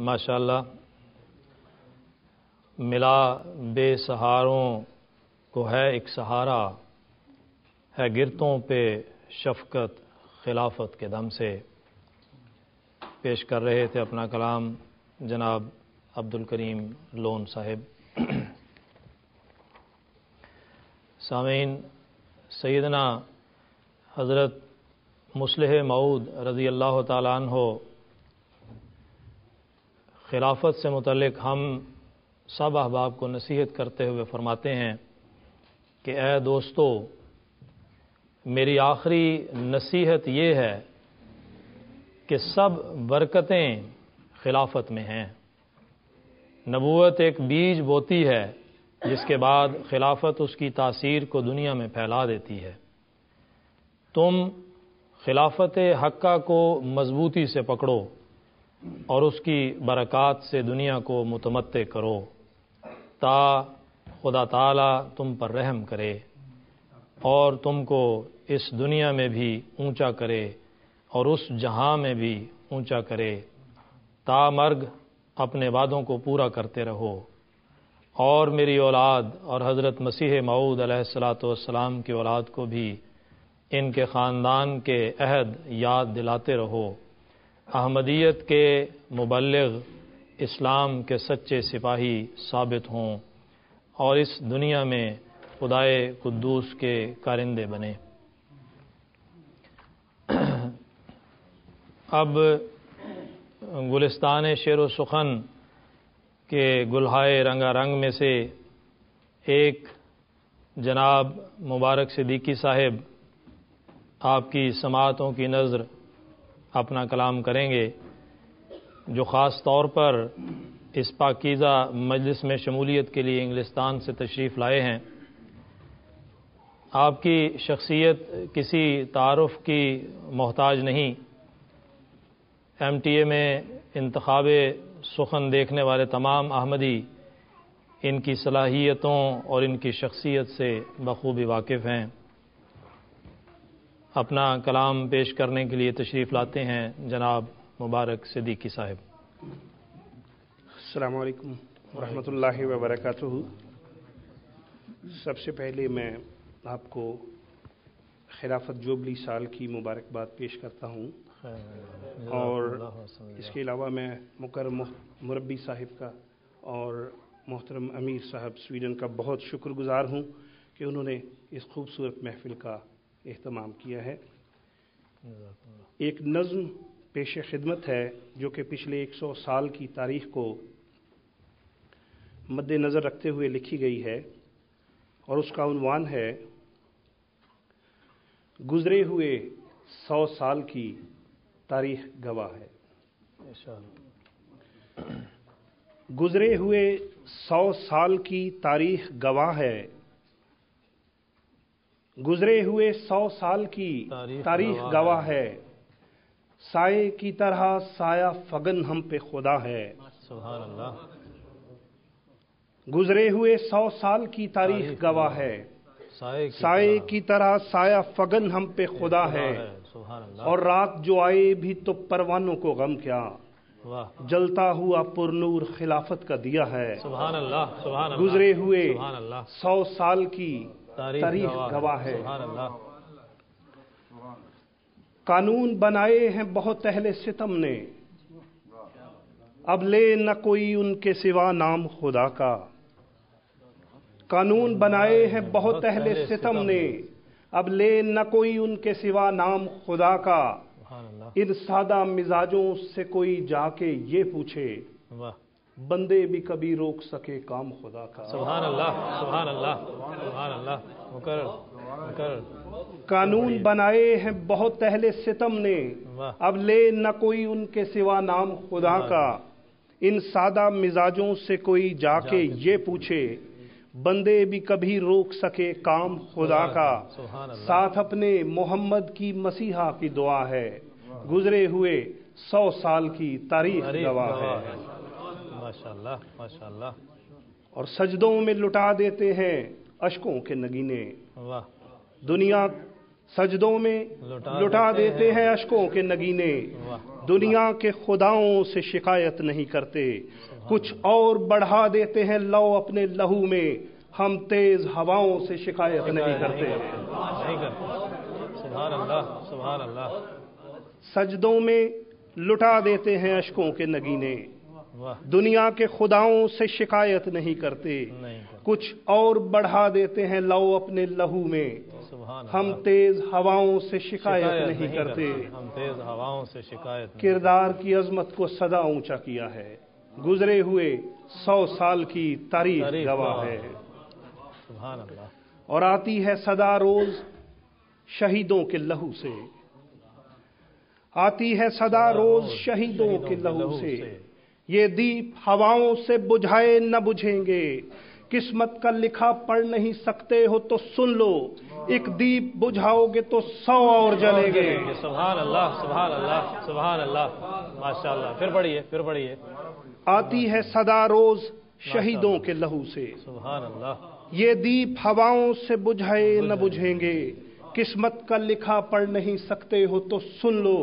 ماشاءاللہ ملا بے سہاروں کو ہے ایک سہارا، ہے گرتوں پہ شفقت خلافت کے دم سے۔ پیش کر رہے تھے اپنا کلام جناب عبدالکریم لون صاحب۔ سامعین، سیدنا حضرت مصلح موعود رضی اللہ تعالیٰ عنہ خلافت سے متعلق ہم سب احباب کو نصیحت کرتے ہوئے فرماتے ہیں کہ اے دوستو، میری آخری نصیحت یہ ہے کہ سب برکتیں خلافت میں ہیں۔ نبوت ایک بیج بوتی ہے جس کے بعد خلافت اس کی تاثیر کو دنیا میں پھیلا دیتی ہے۔ تم خلافت حقہ کو مضبوطی سے پکڑو اور اس کی برکات سے دنیا کو متمتع کرو تا خدا تعالی تم پر رحم کرے اور تم کو اس دنیا میں بھی اونچا کرے اور اس جہاں میں بھی اونچا کرے۔ تا مرگ اپنے وعدوں کو پورا کرتے رہو اور میری اولاد اور حضرت مسیح موعود علیہ الصلاۃ والسلام کی اولاد کو بھی ان کے خاندان کے عہد یاد دلاتے رہو۔ احمدیت کے مبلغ اسلام کے سچے سپاہی ثابت ہوں اور اس دنیا میں خدائے قدوس کے کارندے بنے۔ اب گلستان شعر و سخن کے گلہائے رنگا رنگ میں سے ایک جناب مبارک صدیقی صاحب آپ کی سماعتوں کی نظر اپنا کلام کریں گے، جو خاص طور پر اس پاکیزہ مجلس میں شمولیت کے لیے انگلستان سے تشریف لائے ہیں۔ آپ کی شخصیت کسی تعارف کی محتاج نہیں۔ ایم ٹی اے میں انتخاب سخن دیکھنے والے تمام احمدی ان کی صلاحیتوں اور ان کی شخصیت سے بخوبی واقف ہیں۔ اپنا کلام پیش کرنے کے لیے تشریف لاتے ہیں جناب مبارک صدیقی صاحب۔ السلام علیکم ورحمۃ اللہ وبرکاتہ۔ سب سے پہلے میں آپ کو خلافت جوبلی سال کی مبارکباد پیش کرتا ہوں، اور اس کے علاوہ میں مکرم مربی صاحب کا اور محترم امیر صاحب سویڈن کا بہت شکر گزار ہوں کہ انہوں نے اس خوبصورت محفل کا اہتمام کیا ہے۔ ایک نظم پیش خدمت ہے جو کہ پچھلے 100 سال کی تاریخ کو مد نظر رکھتے ہوئے لکھی گئی ہے، اور اس کا عنوان ہے گزرے ہوئے 100 سال کی تاریخ گواہ ہے۔ گزرے ہوئے 100 سال کی تاریخ گواہ ہے، گزرے ہوئے 100 سال کی تاریخ گواہ ہے، سائے کی طرح سایہ فگن ہم پہ خدا ہے۔ سبحان اللہ۔ گزرے ہوئے 100 سال کی تاریخ گواہ ہے، سائے کی طرح سایہ فگن ہم پہ خدا ہے، اور رات جو آئے بھی تو پروانوں کو غم کیا، جلتا ہوا پر نور خلافت کا دیا ہے۔ سبحان اللہ، سبحان اللہ۔ گزرے ہوئے 100 سال کی تاریخ گواہ ہے۔ قانون بنائے ہیں بہت اہل ستم نے، اب لے نہ کوئی ان کے سوا نام خدا کا۔ قانون بنائے ہیں بہت اہل ستم نے، اب لے نہ کوئی ان کے سوا نام خدا کا۔ ان سادہ مزاجوں سے کوئی جا کے یہ پوچھے، بندے بھی کبھی روک سکے کام خدا کا۔ سبحان اللہ، سبحان اللہ، سبحان اللہ۔ مکرر۔ قانون بنائے ہیں بہت اہل ستم نے، اب لے نہ کوئی ان کے سوا نام خدا کا۔ ان سادہ مزاجوں سے کوئی جا کے یہ پوچھے، بندے بھی کبھی روک سکے کام خدا کا۔ ساتھ اپنے محمد کی مسیحا کی دعا ہے، گزرے ہوئے 100 سال کی تاریخ گواہ ہے۔ ماشاءاللہ، ماشاءاللہ۔ اور سجدوں میں لٹا دیتے ہیں اشکوں کے نگینے، واہ۔ دنیا سجدوں میں لٹا دیتے ہیں اشکوں کے نگینے، دنیا کے خداؤں سے شکایت نہیں کرتے، کچھ اور بڑھا دیتے ہیں لو اپنے لہو میں، ہم تیز ہواؤں سے شکایت نہیں کرتے۔ سبحان اللہ، سبحان اللہ۔ سجدوں میں لٹا دیتے ہیں اشکوں کے نگینے، دنیا کے خداؤں سے شکایت نہیں کرتے، کچھ اور بڑھا دیتے ہیں لو اپنے لہو میں، ہم تیز ہواؤں سے شکایت نہیں کرتے۔ ہم تیز ہواؤں سے شکایت۔ کردار کی عظمت کو سدا اونچا کیا ہے، گزرے ہوئے 100 سال کی تاریخ گواہ ہے۔ سبحان اللہ۔ اور آتی ہے صدا روز شہیدوں کے لہو سے، آتی ہے صدا روز شہیدوں کے لہو سے، یہ دیپ ہواؤں سے بجھائے نہ بجھیں گے، قسمت کا لکھا پڑھ نہیں سکتے ہو تو سن لو، ایک دیپ بجھاؤ گے تو 100 اور جلیں گے۔ سبحان اللہ، سبحان اللہ، سبحان اللہ، ماشاء اللہ۔ پھر پڑھیے، پھر پڑھیے۔ آتی ہے صدا روز شہیدوں کے لہو سے، سبحان اللہ، یہ دیپ ہواؤں سے بجھائے نہ بجھیں گے، قسمت کا لکھا پڑھ نہیں سکتے ہو تو سن لو،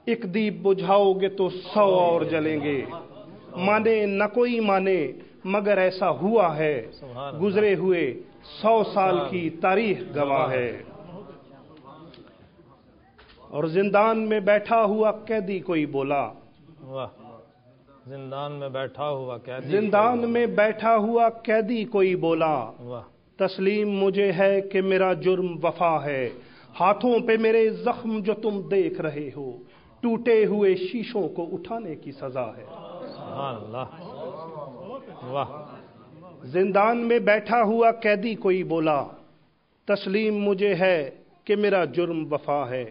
ایک دیپ بجھاؤ گے تو 100 اور جلیں گے۔ مانے نہ کوئی مانے مگر ایسا ہوا ہے، گزرے ہوئے 100 سال کی تاریخ گواہ ہے۔ اور زندان میں بیٹھا ہوا قیدی کوئی بولا، زندان میں بیٹھا ہوا قیدی، زندان میں بیٹھا ہوا قیدی کوئی بولا، تسلیم مجھے ہے کہ میرا جرم وفا ہے، ہاتھوں پہ میرے زخم جو تم دیکھ رہے ہو، ٹوٹے ہوئے شیشوں کو اٹھانے کی سزا ہے۔ سبحان اللہ، واہ۔ زندان میں بیٹھا ہوا قیدی کوئی بولا، تسلیم مجھے ہے کہ میرا جرم وفا ہے،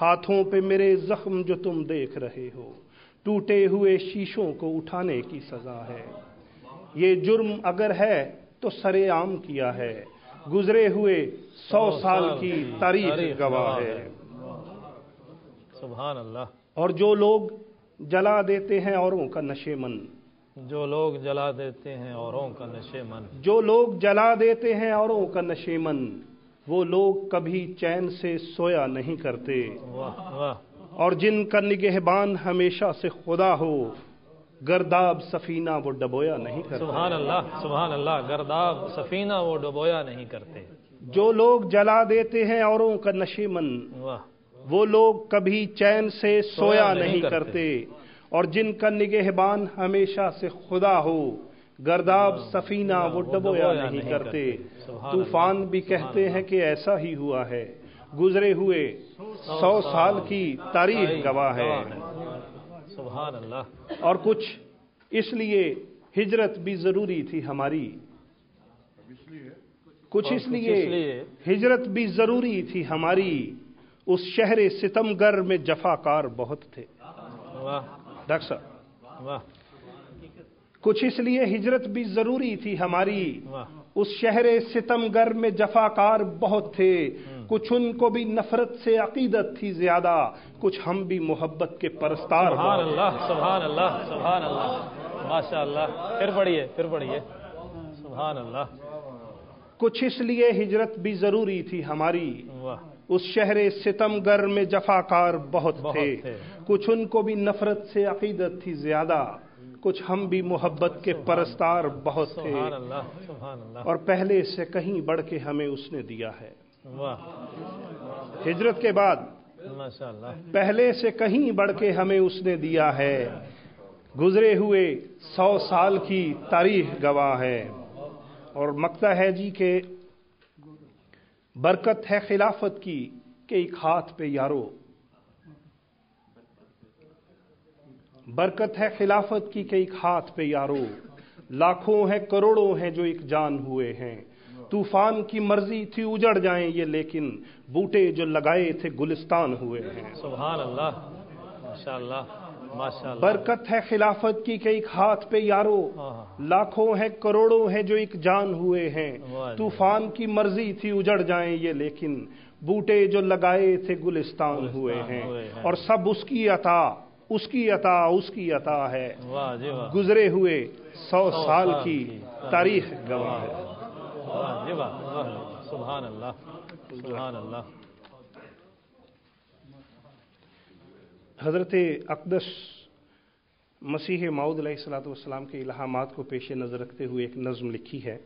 ہاتھوں پہ میرے زخم جو تم دیکھ رہے ہو، ٹوٹے ہوئے شیشوں کو اٹھانے کی سزا ہے۔ یہ جرم اگر ہے تو سرے عام کیا ہے، گزرے ہوئے 100 سال کی تاریخ گواہ ہے۔ سبحان اللہ۔ اور جو لوگ جلا دیتے ہیں اوروں کا نشے من، جو لوگ جلا دیتے ہیں اوروں کا نشے من، جو لوگ جلا دیتے ہیں اوروں کا نشے من، وہ لوگ کبھی چین سے سویا نہیں کرتے، واہ واہ۔ اور جن کا نگہبان ہمیشہ سے خدا ہو، گرداب سفینہ وہ ڈبویا نہیں کرتے۔ سبحان اللہ، سبحان اللہ، گرداب سفینہ وہ ڈبویا نہیں کرتے۔ جو لوگ جلا دیتے ہیں اوروں کا نشے من، واہ، وہ لوگ کبھی چین سے سویا نہیں کرتے، اور جن کا نگہبان ہمیشہ سے خدا ہو، گرداب سفینہ وہ ڈبویا نہیں کرتے۔ طوفان بھی کہتے ہیں کہ ایسا ہی ہوا ہے، گزرے ہوئے 100 سال کی تاریخ گواہ ہے۔ سبحان اللہ۔ اور کچھ اس لیے ہجرت بھی ضروری تھی ہماری، کچھ اس لیے ہجرت بھی ضروری تھی ہماری، اس شہر ستمگر میں جفاکار بہت تھے۔ ڈاکٹر صاحب، کچھ اس لیے ہجرت بھی ضروری تھی ہماری، اس شہر ستمگر میں جفاکار بہت تھے، کچھ ان کو بھی نفرت سے عقیدت تھی زیادہ، کچھ ہم بھی محبت کے پرستار۔ سبحان اللہ، سبحان اللہ، سبحان اللہ، ماشاء اللہ۔ پھر پڑھیے، پھر پڑھیے۔ سبحان اللہ۔ کچھ اس لیے ہجرت بھی ضروری تھی ہماری، اس شہر ستمگر میں جفاکار بہت تھے، کچھ ان کو بھی نفرت سے عقیدت تھی زیادہ، کچھ ہم بھی محبت کے پرستار بہت تھے، اور پہلے سے کہیں بڑھ کے ہمیں اس نے دیا ہے۔ ہجرت کے بعد پہلے سے کہیں بڑھ کے ہمیں اس نے دیا ہے، گزرے ہوئے 100 سال کی تاریخ گواہ ہے۔ اور مقطع ہے جی کہ برکت ہے خلافت کی کہ ایک ہاتھ پہ یارو، برکت ہے خلافت کی کہ ایک ہاتھ پہ یارو، لاکھوں ہیں کروڑوں ہیں جو ایک جان ہوئے ہیں، طوفان کی مرضی تھی اجڑ جائیں یہ لیکن بوٹے جو لگائے تھے گلستان ہوئے ہیں۔ سبحان اللہ، ماشاءاللہ، ماشاءاللہ۔ برکت ہے خلافت کی کہ ایک ہاتھ پہ یارو، لاکھوں ہیں کروڑوں ہیں جو ایک جان ہوئے ہیں، طوفان کی مرضی تھی اجڑ جائیں یہ لیکن بوٹے جو لگائے تھے گلستان ہوئے ہیں، اور سب اس کی عطا، اس کی عطا، اس کی عطا ہے، گزرے ہوئے 100 سال کی تاریخ گواہ ہے۔ سبحان اللہ، سبحان اللہ۔ حضرت اقدس مسیح موعود علیہ الصلوۃ والسلام کے الہامات کو پیش نظر رکھتے ہوئے ایک نظم لکھی ہے